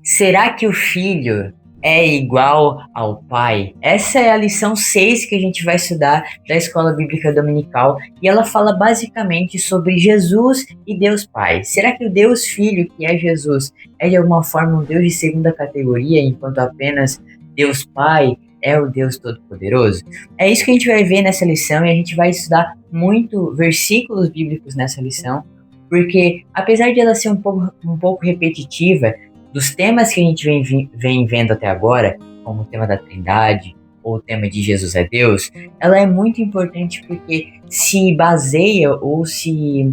Será que o filho é igual ao pai? Essa é a lição 6 que a gente vai estudar da Escola Bíblica Dominical e ela fala basicamente sobre Jesus e Deus Pai. Será que o Deus Filho, que é Jesus, é de alguma forma um Deus de segunda categoria, enquanto apenas Deus Pai é o Deus Todo-Poderoso? É isso que a gente vai ver nessa lição e a gente vai estudar muito versículos bíblicos nessa lição, porque apesar de ela ser um pouco repetitiva, dos temas que a gente vem vendo até agora, como o tema da Trindade ou o tema de Jesus é Deus, ela é muito importante porque se baseia ou se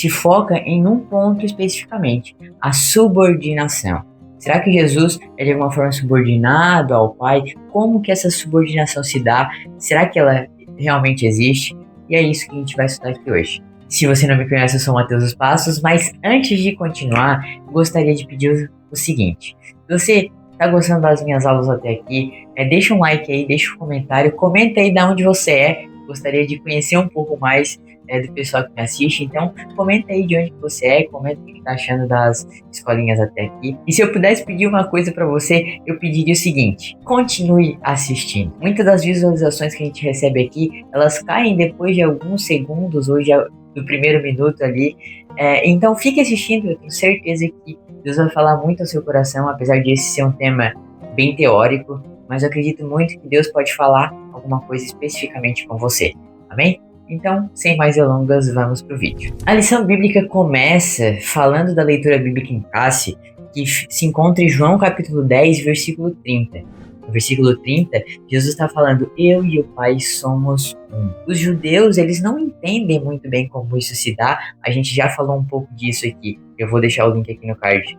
foca em um ponto especificamente, a subordinação. Será que Jesus é de alguma forma subordinado ao Pai? Como que essa subordinação se dá? Será que ela realmente existe? E é isso que a gente vai estudar aqui hoje. Se você não me conhece, eu sou o Matheus dos Passos, mas antes de continuar, gostaria de pedir o seguinte: se você está gostando das minhas aulas até aqui, deixa um like aí, deixa um comentário, comenta aí de onde você é. Gostaria de conhecer um pouco mais do pessoal que me assiste, então comenta aí de onde você é, comenta o que está achando das escolinhas até aqui. E se eu pudesse pedir uma coisa para você, eu pediria o seguinte: continue assistindo. Muitas das visualizações que a gente recebe aqui, elas caem depois de alguns segundos ou já do primeiro minuto ali, então fique assistindo, eu tenho certeza que Deus vai falar muito ao seu coração, apesar de esse ser um tema bem teórico, mas eu acredito muito que Deus pode falar alguma coisa especificamente com você, amém? Então, sem mais delongas, vamos para o vídeo. A lição bíblica começa falando da leitura bíblica em classe, que se encontra em João capítulo 10, versículo 30. No versículo 30, Jesus está falando: eu e o Pai somos um. Os judeus, eles não entendem muito bem como isso se dá. A gente já falou um pouco disso aqui. Eu vou deixar o link aqui no card.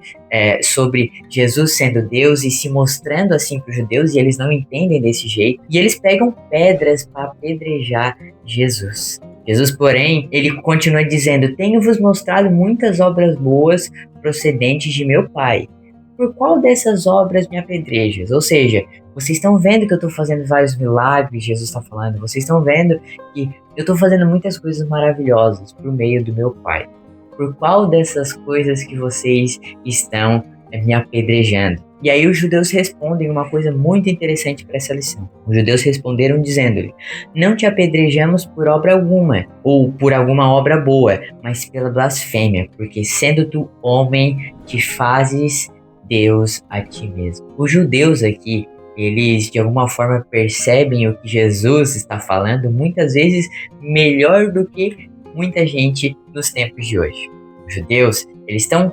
Sobre Jesus sendo Deus e se mostrando assim para os judeus, e eles não entendem desse jeito. E eles pegam pedras para apedrejar Jesus. Jesus, porém, ele continua dizendo: tenho-vos mostrado muitas obras boas procedentes de meu Pai. Por qual dessas obras me apedrejas? Ou seja, vocês estão vendo que eu estou fazendo vários milagres, Jesus está falando. Vocês estão vendo que eu estou fazendo muitas coisas maravilhosas por meio do meu Pai. Por qual dessas coisas que vocês estão me apedrejando? E aí os judeus respondem uma coisa muito interessante para essa lição. Os judeus responderam dizendo-lhe: não te apedrejamos por obra alguma, ou por alguma obra boa, mas pela blasfêmia, porque sendo tu homem, te fazes Deus a ti mesmo. Os judeus aqui, eles de alguma forma percebem o que Jesus está falando, muitas vezes melhor do que muita gente nos tempos de hoje. Os judeus, eles estão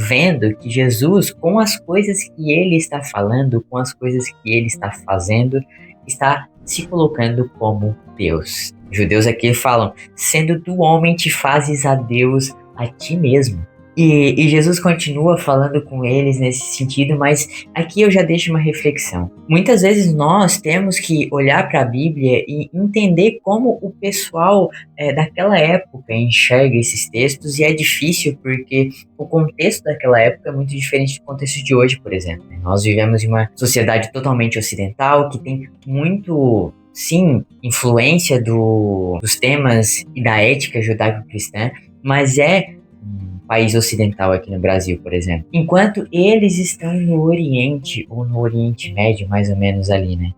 vendo que Jesus, com as coisas que ele está falando, com as coisas que ele está fazendo, está se colocando como Deus. Os judeus aqui falam: sendo tu homem, te fazes a Deus a ti mesmo. E Jesus continua falando com eles nesse sentido, mas aqui eu já deixo uma reflexão. Muitas vezes nós temos que olhar para a Bíblia e entender como o pessoal daquela época enxerga esses textos, e é difícil porque o contexto daquela época é muito diferente do contexto de hoje, por exemplo. Nós vivemos em uma sociedade totalmente ocidental que tem muito, sim, influência dos temas e da ética judaico-cristã, mas país ocidental aqui no Brasil, por exemplo. Enquanto eles estão no Oriente, ou no Oriente Médio, mais ou menos ali, né?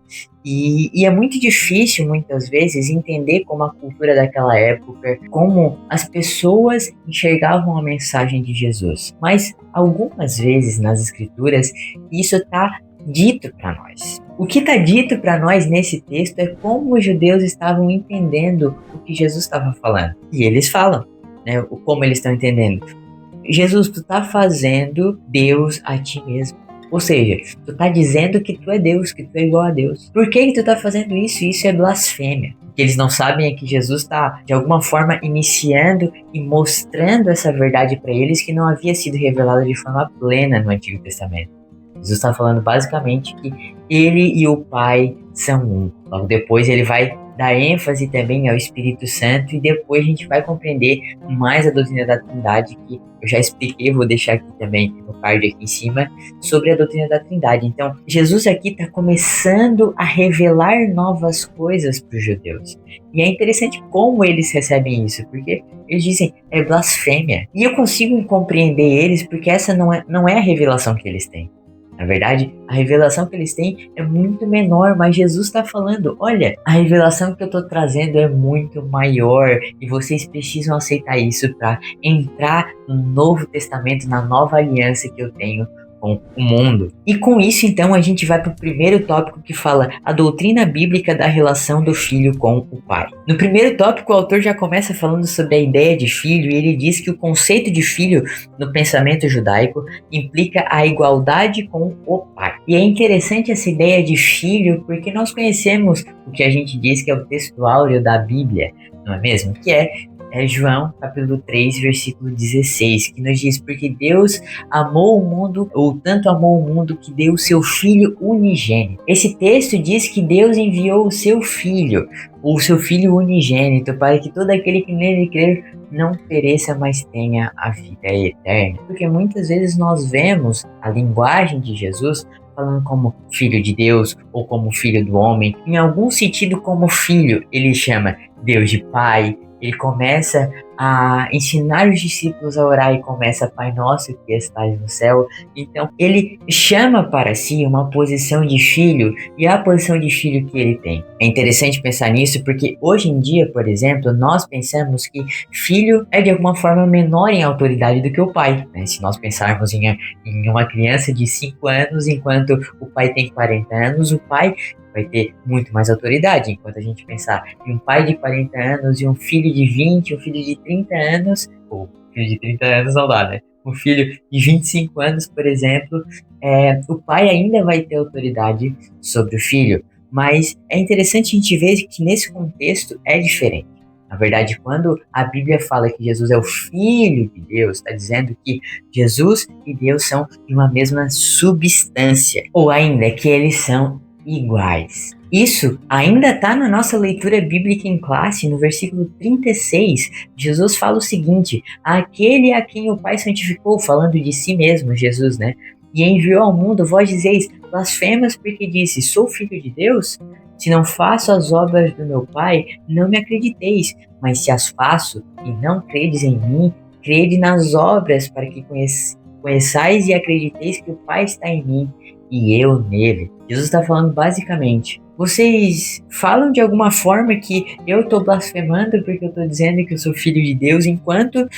E é muito difícil, muitas vezes, entender como a cultura daquela época, como as pessoas enxergavam a mensagem de Jesus. Mas, algumas vezes, nas Escrituras, isso está dito para nós. O que está dito para nós nesse texto é como os judeus estavam entendendo o que Jesus estava falando. E eles falam, né, como eles estão entendendo. Jesus, tu tá fazendo Deus a ti mesmo. Ou seja, tu tá dizendo que tu é Deus, que tu é igual a Deus. Por que tu tá fazendo isso? Isso é blasfêmia. O que eles não sabem é que Jesus está, de alguma forma, iniciando e mostrando essa verdade para eles que não havia sido revelada de forma plena no Antigo Testamento. Jesus está falando basicamente que ele e o Pai são um. Logo depois ele vai dar ênfase também ao Espírito Santo, e depois a gente vai compreender mais a doutrina da Trindade, que eu já expliquei, vou deixar aqui também no card aqui em cima, sobre a doutrina da Trindade. Então, Jesus aqui está começando a revelar novas coisas para os judeus. E é interessante como eles recebem isso, porque eles dizem, é blasfêmia. E eu consigo compreender eles, porque essa não é a revelação que eles têm. Na verdade, a revelação que eles têm é muito menor, mas Jesus está falando, olha, a revelação que eu estou trazendo é muito maior e vocês precisam aceitar isso para entrar no Novo Testamento, na nova aliança que eu tenho com o mundo. E com isso, então, a gente vai para o primeiro tópico que fala a doutrina bíblica da relação do filho com o pai. No primeiro tópico, o autor já começa falando sobre a ideia de filho e ele diz que o conceito de filho no pensamento judaico implica a igualdade com o pai. E é interessante essa ideia de filho porque nós conhecemos o que a gente diz que é o texto áureo da Bíblia, não é mesmo? Que é João capítulo 3, versículo 16, que nos diz, porque Deus amou o mundo, ou tanto amou o mundo que deu o seu Filho unigênito. Esse texto diz que Deus enviou o seu Filho unigênito, para que todo aquele que nele crer não pereça, mas tenha a vida eterna. Porque muitas vezes nós vemos a linguagem de Jesus falando como filho de Deus ou como filho do homem. Em algum sentido, como filho, ele chama Deus de pai. Ele começa a ensinar os discípulos a orar e começa Pai Nosso que estás no céu. Então, ele chama para si uma posição de filho e a posição de filho que ele tem. É interessante pensar nisso porque hoje em dia, por exemplo, nós pensamos que filho é de alguma forma menor em autoridade do que o pai, né? Se nós pensarmos em uma criança de 5 anos, enquanto o pai tem 40 anos, o pai vai ter muito mais autoridade, enquanto a gente pensar em um pai de 40 anos e um filho de 20, um filho de 30 anos, ou filho de 30 anos não dá, né? Um filho de 25 anos, por exemplo, o pai ainda vai ter autoridade sobre o filho, mas é interessante a gente ver que nesse contexto é diferente. Na verdade, quando a Bíblia fala que Jesus é o Filho de Deus, está dizendo que Jesus e Deus são de uma mesma substância, ou ainda que eles são iguais. Isso ainda está na nossa leitura bíblica em classe, no versículo 36, Jesus fala o seguinte, aquele a quem o Pai santificou, falando de si mesmo, Jesus, né? E enviou ao mundo, vós dizeis, blasfemas porque disse, sou filho de Deus? Se não faço as obras do meu Pai, não me acrediteis, mas se as faço e não credes em mim, crede nas obras para que conheçais e acrediteis que o Pai está em mim e eu nele. Jesus está falando basicamente, vocês falam de alguma forma que eu estou blasfemando porque eu estou dizendo que eu sou filho de Deus, enquanto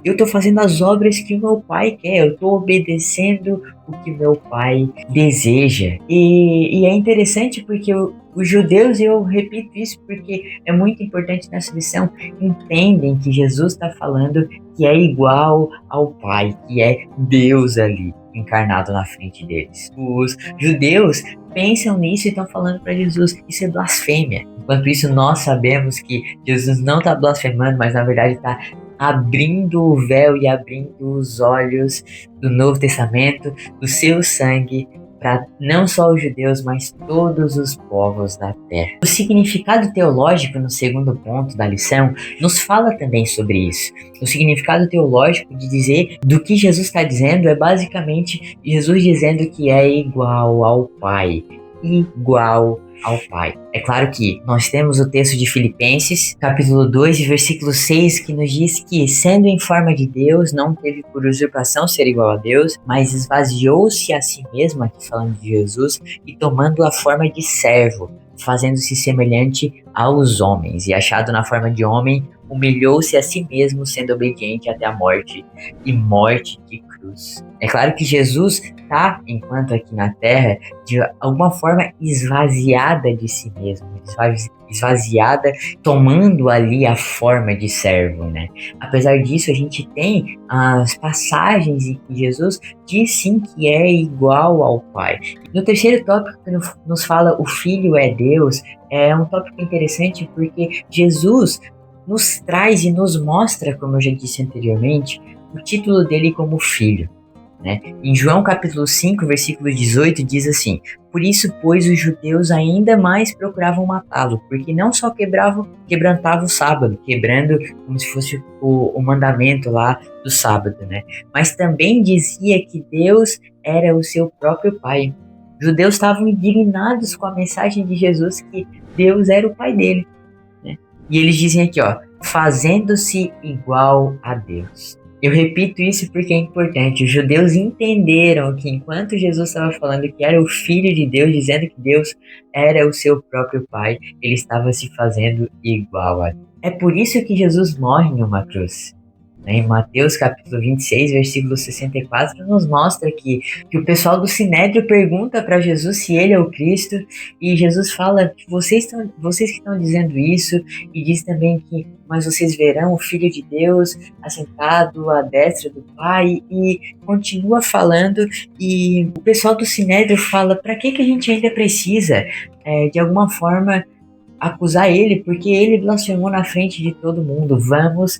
eu estou fazendo as obras que o meu pai quer, eu estou obedecendo o que meu pai deseja. E é interessante porque os judeus, e eu repito isso porque é muito importante nessa lição, entendem que Jesus está falando que é igual ao Pai, que é Deus ali, encarnado na frente deles. Os judeus pensam nisso e estão falando para Jesus, isso é blasfêmia. Enquanto isso, nós sabemos que Jesus não está blasfemando, mas na verdade está abrindo o véu e abrindo os olhos do Novo Testamento, do seu sangue, para não só os judeus, mas todos os povos da terra. O significado teológico, no segundo ponto da lição, nos fala também sobre isso. O significado teológico de dizer do que Jesus está dizendo é basicamente Jesus dizendo que é igual ao Pai, igual ao Pai. É claro que nós temos o texto de Filipenses, capítulo 2, versículo 6, que nos diz que, sendo em forma de Deus, não teve por usurpação ser igual a Deus, mas esvaziou-se a si mesmo, aqui falando de Jesus, e tomando a forma de servo, fazendo-se semelhante aos homens, e achado na forma de homem, humilhou-se a si mesmo, sendo obediente até a morte, e morte de cruz. É claro que Jesus está, enquanto aqui na Terra, de alguma forma esvaziada de si mesmo, esvaziada, tomando ali a forma de servo, né? Apesar disso, a gente tem as passagens em que Jesus diz sim que é igual ao Pai. No terceiro tópico que nos fala o Filho é Deus, é um tópico interessante porque Jesus nos traz e nos mostra, como eu já disse anteriormente, o título dele como Filho. Né? Em João capítulo 5, versículo 18, diz assim, por isso, pois, os judeus ainda mais procuravam matá-lo, porque não só quebrantava o sábado, quebrando como se fosse o mandamento lá do sábado, né? Mas também dizia que Deus era o seu próprio Pai. Os judeus estavam indignados com a mensagem de Jesus que Deus era o Pai dele, né? E eles dizem aqui, ó, fazendo-se igual a Deus. Eu repito isso porque é importante. Os judeus entenderam que enquanto Jesus estava falando que era o Filho de Deus, dizendo que Deus era o seu próprio Pai, ele estava se fazendo igual a Deus. É por isso que Jesus morre em uma cruz. Em Mateus capítulo 26, versículo 64, nos mostra que o pessoal do Sinédrio pergunta para Jesus se ele é o Cristo, e Jesus fala que vocês que estão dizendo isso, e diz também que mas vocês verão o Filho de Deus assentado à destra do Pai, e continua falando, e o pessoal do Sinédrio fala, para que a gente ainda precisa, de alguma forma, acusar ele, porque ele blasfemou na frente de todo mundo, vamos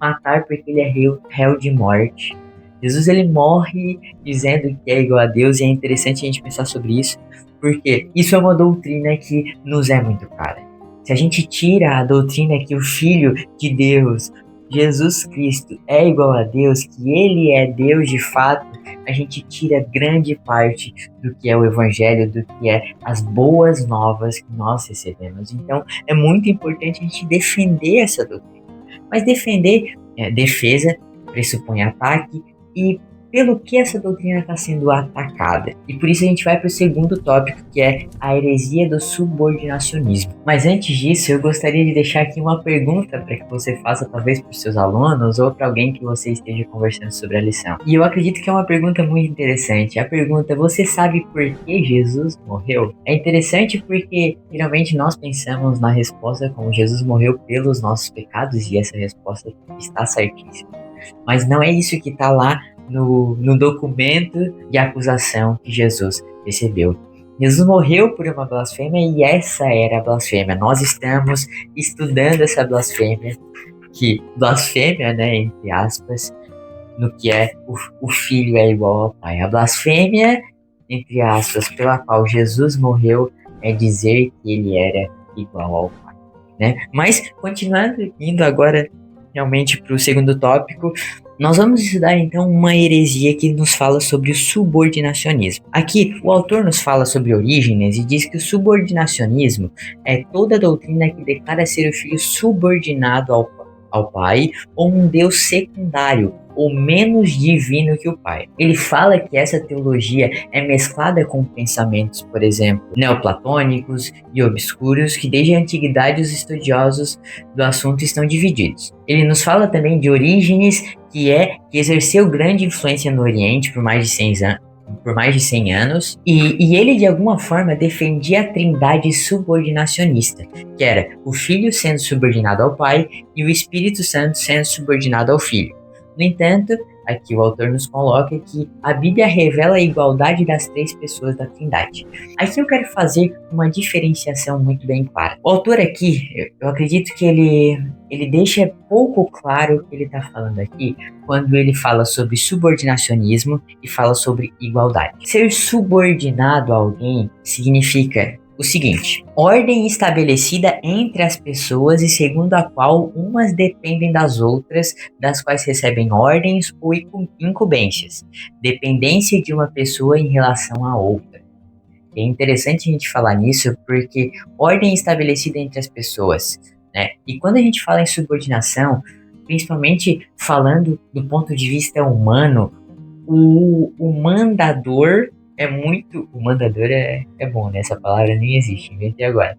matar porque ele é réu de morte. Jesus ele morre dizendo que é igual a Deus, e é interessante a gente pensar sobre isso, porque isso é uma doutrina que nos é muito cara. Se a gente tira a doutrina que o Filho de Deus, Jesus Cristo, é igual a Deus, que ele é Deus de fato, a gente tira grande parte do que é o Evangelho, do que é as boas novas que nós recebemos. Então, é muito importante a gente defender essa doutrina. Mas defesa pressupõe ataque, e pelo que essa doutrina está sendo atacada. E por isso a gente vai para o segundo tópico, que é a heresia do subordinacionismo. Mas antes disso, eu gostaria de deixar aqui uma pergunta para que você faça talvez para os seus alunos ou para alguém que você esteja conversando sobre a lição. E eu acredito que é uma pergunta muito interessante. A pergunta: você sabe por que Jesus morreu? É interessante porque geralmente nós pensamos na resposta como Jesus morreu pelos nossos pecados, e essa resposta está certíssima. Mas não é isso que está lá no documento de acusação que Jesus recebeu. Jesus morreu por uma blasfêmia, e essa era a blasfêmia. Nós estamos estudando essa blasfêmia, que blasfêmia, né, entre aspas, no que é o Filho é igual ao Pai. A blasfêmia, entre aspas, pela qual Jesus morreu é dizer que ele era igual ao Pai, né? Mas, continuando, indo agora realmente para o segundo tópico, nós vamos estudar então uma heresia que nos fala sobre o subordinacionismo. Aqui, o autor nos fala sobre Orígenes e diz que o subordinacionismo é toda doutrina que declara ser o filho subordinado ao pai, ou um Deus secundário, ou menos divino que o Pai. Ele fala que essa teologia é mesclada com pensamentos, por exemplo, neoplatônicos e obscuros, que desde a antiguidade os estudiosos do assunto estão divididos. Ele nos fala também de Orígenes, que exerceu grande influência no Oriente por mais de 100 anos, e ele de alguma forma defendia a trindade subordinacionista, que era o Filho sendo subordinado ao Pai e o Espírito Santo sendo subordinado ao Filho. No entanto, aqui o autor nos coloca que a Bíblia revela a igualdade das três pessoas da Trindade. Aqui eu quero fazer uma diferenciação muito bem clara. O autor aqui, eu acredito que ele deixa pouco claro o que ele está falando aqui quando ele fala sobre subordinacionismo e fala sobre igualdade. Ser subordinado a alguém significa o seguinte: ordem estabelecida entre as pessoas e segundo a qual umas dependem das outras, das quais recebem ordens ou incumbências. Dependência de uma pessoa em relação à outra. É interessante a gente falar nisso porque ordem estabelecida entre as pessoas, né? E quando a gente fala em subordinação, principalmente falando do ponto de vista humano, o mandador o mandador é bom, né? Essa palavra nem existe, inventei agora.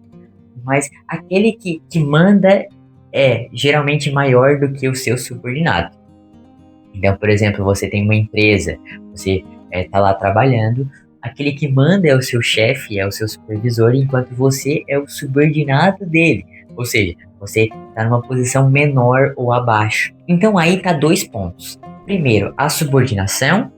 Mas aquele que manda é geralmente maior do que o seu subordinado. Então, por exemplo, você tem uma empresa, você está lá trabalhando, aquele que manda é o seu chefe, é o seu supervisor, enquanto você é o subordinado dele. Ou seja, você está numa posição menor ou abaixo. Então aí tá 2 pontos. Primeiro, a subordinação,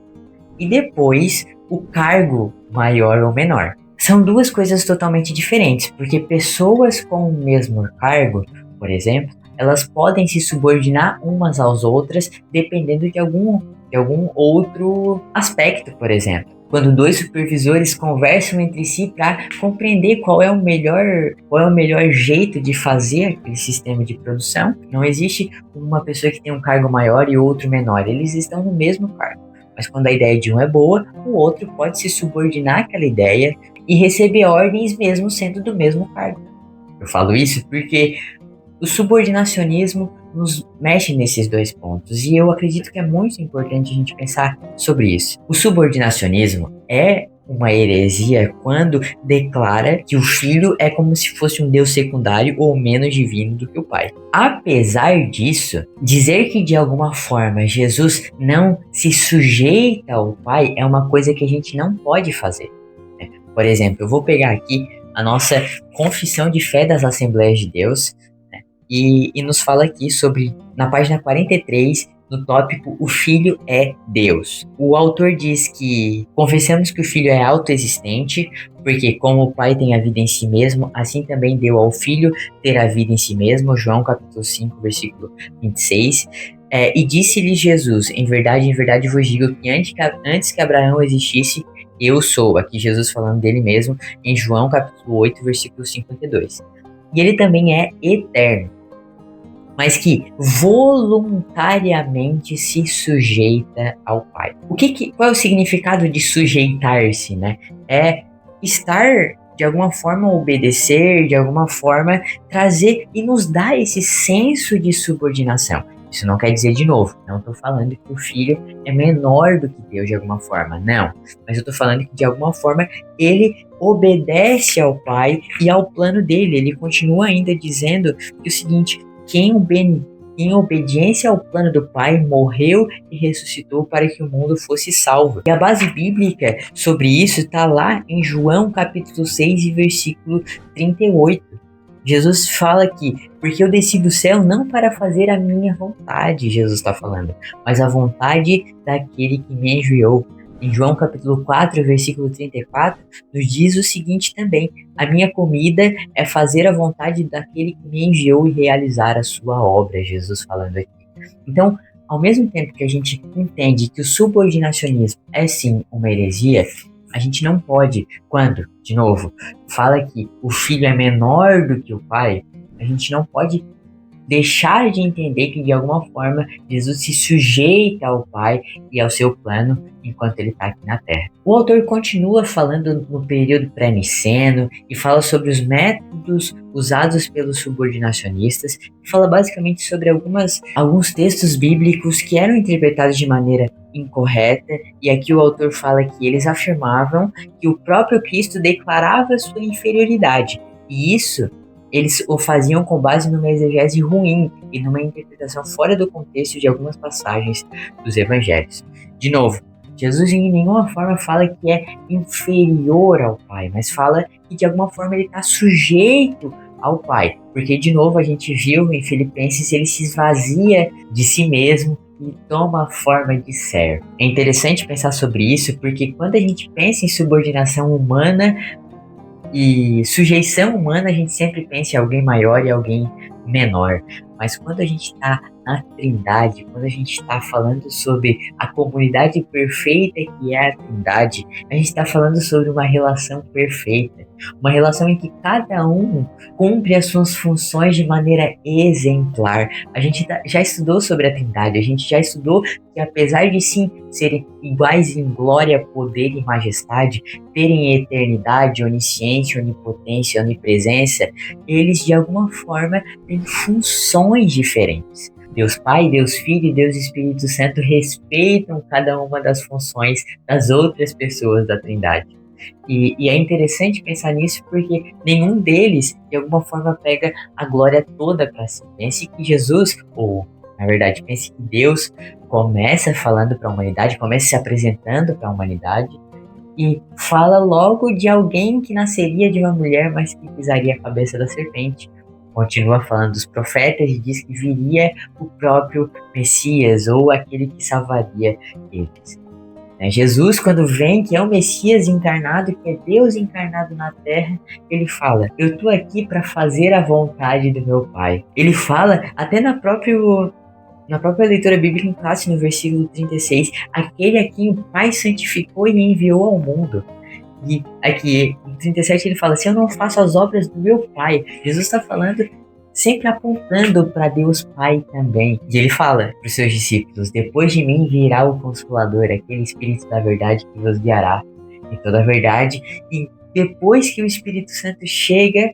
e depois o cargo maior ou menor. São 2 coisas totalmente diferentes, porque pessoas com o mesmo cargo, por exemplo, elas podem se subordinar umas às outras dependendo de algum outro aspecto, por exemplo. Quando 2 supervisores conversam entre si para compreender qual é o melhor jeito de fazer aquele sistema de produção, não existe uma pessoa que tem um cargo maior e outro menor, eles estão no mesmo cargo. Mas quando a ideia de um é boa, o outro pode se subordinar àquela ideia e receber ordens mesmo sendo do mesmo cargo. Eu falo isso porque o subordinacionismo nos mexe nesses dois pontos, e eu acredito que é muito importante a gente pensar sobre isso. O subordinacionismo é uma heresia quando declara que o filho é como se fosse um deus secundário ou menos divino do que o pai. Apesar disso, dizer que de alguma forma Jesus não se sujeita ao pai é uma coisa que a gente não pode fazer. Por exemplo, eu vou pegar aqui a nossa Confissão de Fé das Assembleias de Deus, né, e nos fala aqui sobre, na página 43, no tópico O Filho é Deus. O autor diz que confessamos que o Filho é autoexistente, porque como o Pai tem a vida em si mesmo, assim também deu ao Filho ter a vida em si mesmo, João capítulo 5, versículo 26. E disse-lhe Jesus, em verdade vos digo que antes que Abraão existisse, eu sou. Aqui Jesus falando dele mesmo, em João capítulo 8, versículo 52. E ele também é eterno, mas que voluntariamente se sujeita ao Pai. Qual é o significado de sujeitar-se, né? É estar, de alguma forma, obedecer, de alguma forma, trazer e nos dar esse senso de subordinação. Isso não quer dizer, de novo, não estou falando que o filho é menor do que Deus de alguma forma, não. Mas eu estou falando que de alguma forma ele obedece ao Pai e ao plano dele. Ele continua ainda dizendo que o seguinte: quem em obediência ao plano do Pai morreu e ressuscitou para que o mundo fosse salvo. E a base bíblica sobre isso está lá em João capítulo 6 e versículo 38. Jesus fala aqui, porque eu desci do céu não para fazer a minha vontade, Jesus está falando, mas a vontade daquele que me enviou. Em João capítulo 4, versículo 34, nos diz o seguinte também: a minha comida é fazer a vontade daquele que me enviou e realizar a sua obra, Jesus falando aqui. Então, ao mesmo tempo que a gente entende que o subordinacionismo é sim uma heresia, a gente não pode, quando, de novo, fala que o filho é menor do que o pai, a gente não pode deixar de entender que de alguma forma Jesus se sujeita ao Pai e ao seu plano enquanto ele está aqui na Terra. O autor continua falando no período pré-niceno e fala sobre os métodos usados pelos subordinacionistas e fala basicamente sobre alguns textos bíblicos que eram interpretados de maneira incorreta, e aqui o autor fala que eles afirmavam que o próprio Cristo declarava sua inferioridade, e isso eles o faziam com base numa exegese ruim e numa interpretação fora do contexto de algumas passagens dos evangelhos. De novo, Jesus em nenhuma forma fala que é inferior ao Pai, mas fala que de alguma forma ele está sujeito ao Pai. Porque, de novo, a gente viu em Filipenses, ele se esvazia de si mesmo e toma a forma de servo. É interessante pensar sobre isso, porque quando a gente pensa em subordinação humana e sujeição humana, a gente sempre pensa em alguém maior e alguém menor. Mas quando a gente está na Trindade, quando a gente está falando sobre a comunidade perfeita que é a Trindade, a gente está falando sobre uma relação perfeita. Uma relação em que cada um cumpre as suas funções de maneira exemplar. A gente já estudou sobre a Trindade, a gente já estudou que apesar de sim serem iguais em glória, poder e majestade, terem eternidade, onisciência, onipotência, onipresença, eles de alguma forma têm funções diferentes. Deus Pai, Deus Filho e Deus Espírito Santo respeitam cada uma das funções das outras pessoas da Trindade. E é interessante pensar nisso porque nenhum deles, de alguma forma, pega a glória toda para si. Pense que Jesus, ou na verdade, pense que Deus começa falando para a humanidade, começa se apresentando para a humanidade e fala logo de alguém que nasceria de uma mulher, mas que pisaria a cabeça da serpente. Continua falando dos profetas e diz que viria o próprio Messias ou aquele que salvaria eles. Jesus, quando vem, que é o Messias encarnado, que é Deus encarnado na Terra, ele fala: eu estou aqui para fazer a vontade do meu Pai. Ele fala, até na própria leitura bíblica em classe, no versículo 36, aquele a quem o Pai santificou e enviou ao mundo. E aqui, no 37, ele fala: se eu não faço as obras do meu Pai. Jesus está falando, sempre apontando para Deus Pai também. E ele fala para os seus discípulos: depois de mim virá o Consolador, aquele Espírito da verdade que vos guiará em toda a verdade. E depois que o Espírito Santo chega,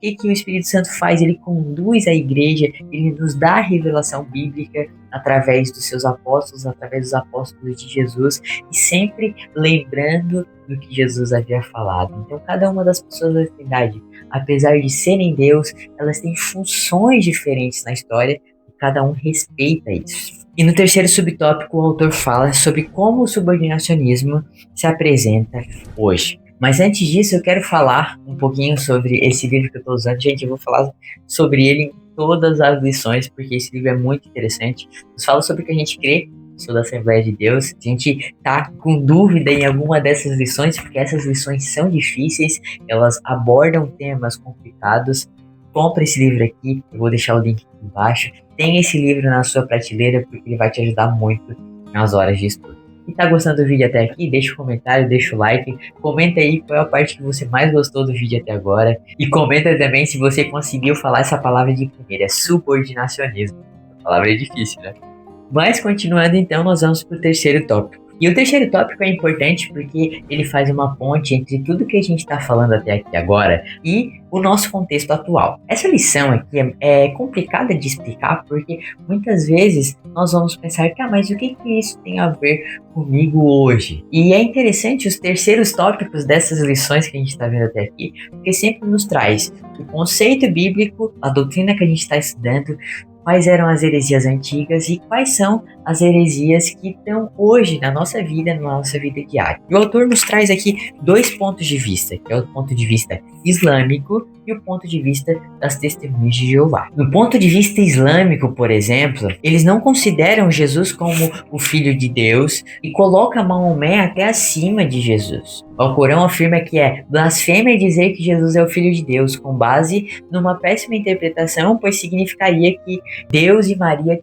o que o Espírito Santo faz? Ele conduz a igreja, ele nos dá a revelação bíblica através dos seus apóstolos, através dos apóstolos de Jesus, e sempre lembrando do que Jesus havia falado. Então, cada uma das pessoas da Trindade, apesar de serem Deus, elas têm funções diferentes na história, e cada um respeita isso. E no terceiro subtópico, o autor fala sobre como o subordinacionismo se apresenta hoje. Mas antes disso, eu quero falar um pouquinho sobre esse livro que eu estou usando. Gente, eu vou falar sobre ele em todas as lições, porque esse livro é muito interessante. Nos fala sobre o que a gente crê, sou da Assembleia de Deus. A gente tá com dúvida em alguma dessas lições, porque essas lições são difíceis, elas abordam temas complicados. Compre esse livro aqui, eu vou deixar o link aqui embaixo. Tem esse livro na sua prateleira, porque ele vai te ajudar muito nas horas de estudo. E tá gostando do vídeo até aqui? Deixa um comentário, deixa o like, comenta aí qual é a parte que você mais gostou do vídeo até agora, e comenta também se você conseguiu falar essa palavra de primeira, é subordinacionismo. A palavra é difícil, né? Mas continuando então, nós vamos para o terceiro tópico. E o terceiro tópico é importante porque ele faz uma ponte entre tudo que a gente está falando até aqui agora e o nosso contexto atual. Essa lição aqui é complicada de explicar porque muitas vezes nós vamos pensar, mas o que isso tem a ver comigo hoje? E é interessante os terceiros tópicos dessas lições que a gente está vendo até aqui, porque sempre nos traz o conceito bíblico, a doutrina que a gente está estudando, quais eram as heresias antigas e quais são as heresias que estão hoje na nossa vida diária. E o autor nos traz aqui dois pontos de vista, que é o ponto de vista islâmico e o ponto de vista das testemunhas de Jeová. No ponto de vista islâmico, por exemplo, eles não consideram Jesus como o Filho de Deus e colocam Maomé até acima de Jesus. O Alcorão afirma que é blasfêmia dizer que Jesus é o Filho de Deus, com base numa péssima interpretação, pois significaria que Deus e Maria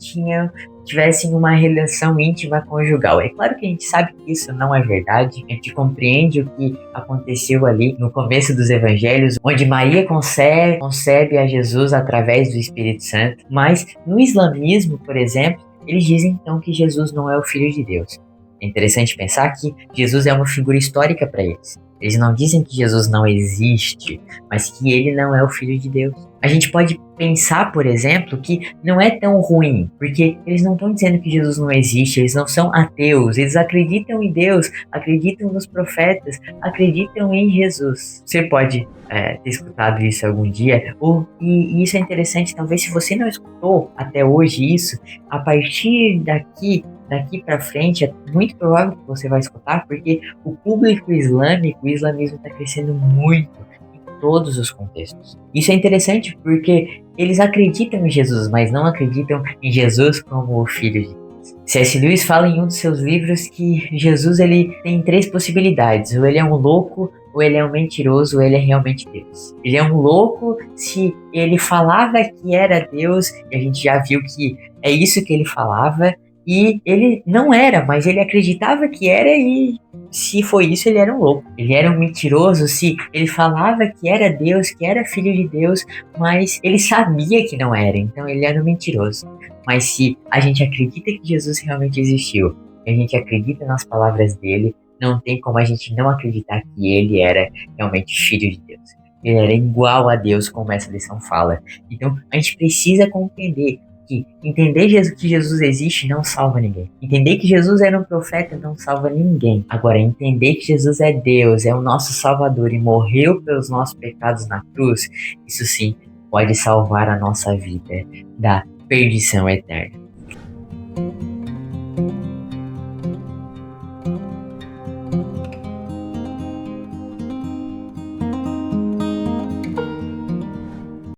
tivessem uma relação íntima conjugal. É claro que a gente sabe que isso não é verdade, a gente compreende o que aconteceu ali no começo dos evangelhos, onde Maria concebe a Jesus através do Espírito Santo, mas no islamismo, por exemplo, eles dizem então que Jesus não é o Filho de Deus. É interessante pensar que Jesus é uma figura histórica para eles. Eles não dizem que Jesus não existe, mas que ele não é o Filho de Deus. A gente pode pensar, por exemplo, que não é tão ruim, porque eles não estão dizendo que Jesus não existe, eles não são ateus, eles acreditam em Deus, acreditam nos profetas, acreditam em Jesus. Você pode ter escutado isso algum dia, e isso é interessante, talvez se você não escutou até hoje isso, a partir daqui para frente é muito provável que você vai escutar, porque o público islâmico, o islamismo está crescendo muito em todos os contextos. Isso é interessante porque eles acreditam em Jesus, mas não acreditam em Jesus como o Filho de Deus. C.S. Lewis fala em um dos seus livros que Jesus ele tem três possibilidades: ou ele é um louco, ou ele é um mentiroso, ou ele é realmente Deus. Ele é um louco se ele falava que era Deus, e a gente já viu que é isso que ele falava, e ele não era, mas ele acreditava que era, e se foi isso, ele era um louco. Ele era um mentiroso se ele falava que era Deus, que era filho de Deus, mas ele sabia que não era, então ele era um mentiroso. Mas se a gente acredita que Jesus realmente existiu, e a gente acredita nas palavras dele, não tem como a gente não acreditar que ele era realmente filho de Deus. Ele era igual a Deus, como essa lição fala. Então a gente precisa compreender que entender que Jesus existe não salva ninguém. Entender que Jesus era um profeta não salva ninguém. Agora, entender que Jesus é Deus, é o nosso Salvador e morreu pelos nossos pecados na cruz, isso sim pode salvar a nossa vida da perdição eterna.